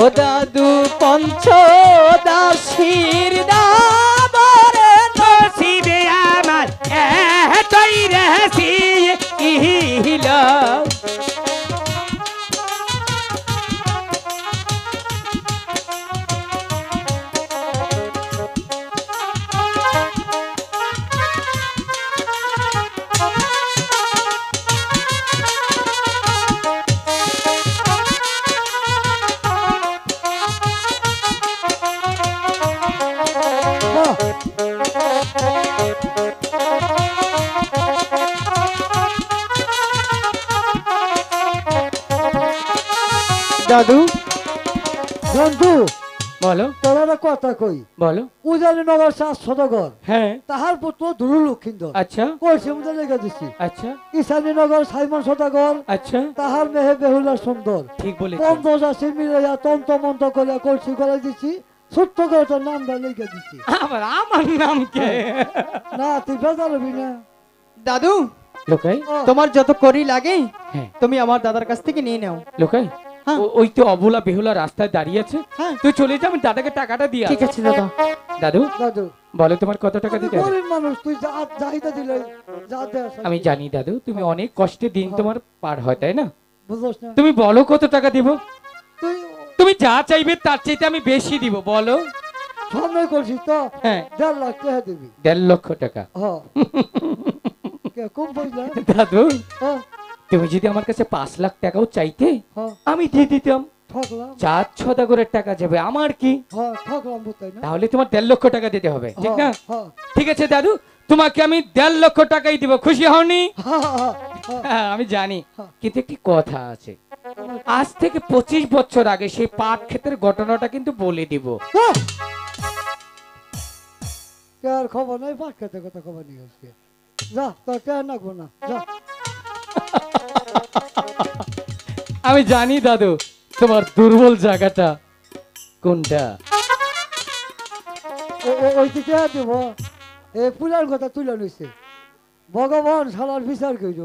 ও দাদু পঞ্চদাসীর দাবরে নসিবে আমার এতই রেসি ইহিলা দাদু বন্ধু বলো তোরা কথা কই বলো উজানিনগর 7 সদাগর হ্যাঁ তাহার পুত্র দুলু লক্ষিন্দর আচ্ছা কইছে মুদে লেগে দিছি আচ্ছা ঈশানীনগর সাইমন সদাগর আচ্ছা তাহার মেহে বেহুলা সুন্দর ঠিক বলেছ বন্ধজাসি মিলাইয়া তন্ত মন্ত করে কলসি করে দিছি ছোট্ট করে তোর নামটা লেগে দিছি আবার আমার নাম কে না তুই বেজার হবি না দাদু লোকাই তোমার যত করি লাগে হ্যাঁ তুমি আমার দাদার কাছ থেকে নিয়ে নাও। লোকাই হ্যাঁ। ওই তো অবলা বেহুলা রাস্তায় দাঁড়িয়ে আছে হ্যাঁ তুই চলে যা আমি দাদাকে টাকাটা দিয়ে ঠিক আছে দাদা। দাদু দাদু বলো তোমার কত টাকা দিতে হবে? গরিব মানুষ তুই যা চাহিদা দিলে যা দে আমি জানি দাদু তুমি অনেক কষ্টে দিন তোমার পার হয় তাই না বুঝছ না তুমি বলো কত টাকা দিব তুই তুমি যা চাইবে তার চাইতে আমি বেশি দিব বলো সামনে করছিস তো হ্যাঁ 1.5 লাখ টাকা দিবি 1.5 লক্ষ টাকা হ্যাঁ কে কম পয়সা দাদু হ্যাঁ তুমি যদি আমার কাছে 5 লাখ টাকাও চাইতে হ্যাঁ আমি দিয়ে দিতাম ঠকলাম 4 সদাগরের টাকা যাবে আমার কি হ্যাঁ ঠকলাম বুঝতাই না তাহলে তোমার 1.5 লক্ষ টাকা দিতে হবে ঠিক না হ্যাঁ ঠিক আছে দাদু তোমাকে আমি 1.5 লক্ষ টাকাই দিব খুশি হওনি হ্যাঁ হ্যাঁ হ্যাঁ আমি জানি হ্যাঁ। কিন্তু একটি কথা আছে আজ থেকে 25 বছর আগে সেই পাট ক্ষেতের ঘটনাটা কিন্তু বলে দিব কে আর খবর নাই পাট খেতে কথা খবর নিয়ে আসছে যা তোর কে নাকবো না যা আমি জানি দাদু তোমার দুর্বল জায়গাটা কোনটা ওই দিকে দেব এই পুলার কথা তুলে নিছে ভগবান সালার বিচার কইল